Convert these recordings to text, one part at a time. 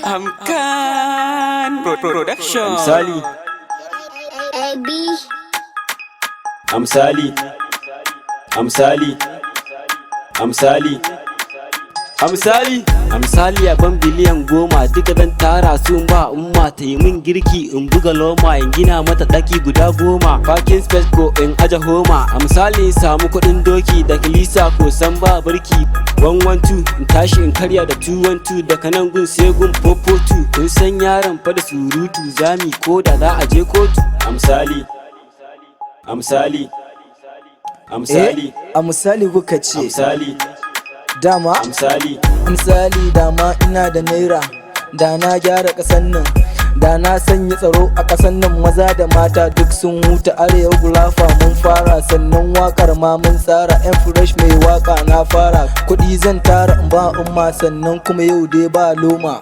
Hamkan Production. Amsali a ban biliyan 10 duka dan tara su ba umma ta yi min girki in buga loma in gina mata daki guda 10 parking space ko in aja homa. Amsali samu kudin doki da kilisa ko san ba birki 112 in tashi in karya da 212 daga nan gun sai gun 442 kun san yaron fa da surutu zami ko da za a je kotu. Amsali kuka ce dama Amsali dama ina da naira da na gyara kasan nan, da na sanya tsaro a kasan nan. Maza da mata duk sun huta, arewa gulafa mun fara, sannan wakar ma mun tsara. Yan fresh mai waka na fara, kudi zan tara in ba umma, sannan kuma yau dai ba loma.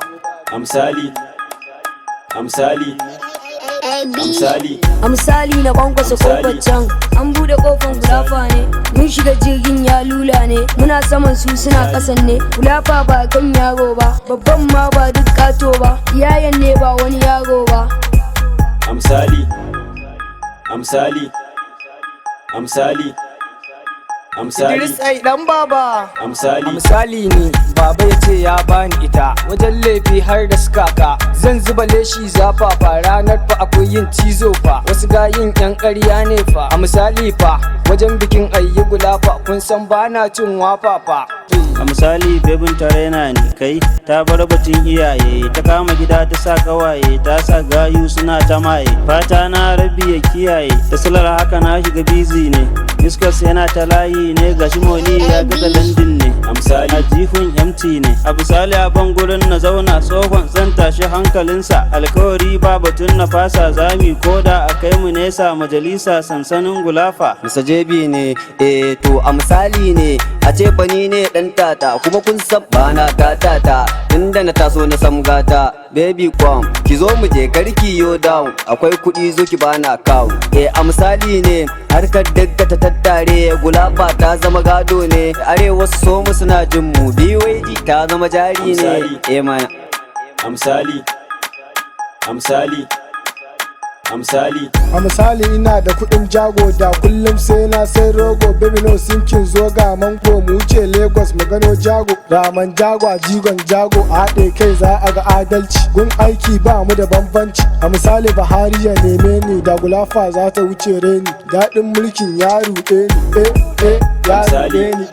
Amsali na kwankwasa kofar can, an bude kofan gulafa ne. Mun shiga jirgin ya lula ne, muna saman su suna kasan ne. Gulafa ba kan yaro ba, babban ma ba duk kato ba, yayan ne ba wani yaro ba. Idris ai dan baba. Amsali ne baba ya ce ya bani ita, wajen laifi har da skaka zan zuba leshi zafafa. Ranar fa akwai yin cizo fa, wasu gayin yan ƙarya ne fa. A misali fa wajen bikin ayyi gulafa kun san bana cin wafa fa. A misali bebin tarena ne kai, ta bar batun iyaye, ta kama gida ta sa kawaye, ta sa gayu suna ta maye. Fata na rabi ya kiyaye, ta salar haka na shiga bizi ne. Miskas yana ta layi ne, gashi moni ya gaza landin ne. A jihun empty ne. A misali a bangurin na zauna tsohon zan tashi hankalinsa. Alkawari ba batun na fasa, zami koda a kai mu nesa. Majalisa sansanin gulafa. Mr. JB ne, to a misali ne, a ce fani ne dan tata, kuma kun san bana tata, inda na taso na sam gata. Baby kwam, ki zo mu je karki yo down, akwai kuɗi zo ki bana kawo. A misali ne, harkar dukka ta tattare, gulafa ta zama gado ne. Arewa su so mu suna jin mu, BYG ta zama jari ne. Mana A misali ina da kudin jago, da kullum sai na sai rogo. Baby no sinkin zo ga mango, mu wuce Lagos mu gano jago. Raman jago a jigon jago, a haɗe kai za a ga adalci. Gun aiki ba mu da bambanci. A misali Buhari ya neme ni, da gulafa za ta wuce reni. Daɗin mulkin ya ruɗe ni, ya ruɗe ni.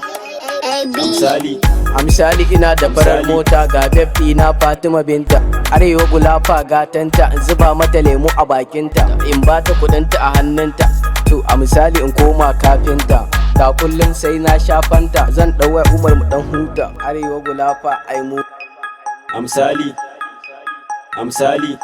A misali ina da farar mota, ga bebbi na Fatima binta. Arewa gulafa gatanta, in zuba mata lemu a bakinta, in ba ta kudinta a hannunta. To a misali in koma kafinta, ga kullum sai na sha fanta. Zan ɗauwa Umar mu dan huta, arewa gulafa ai mu. Amsali Amsali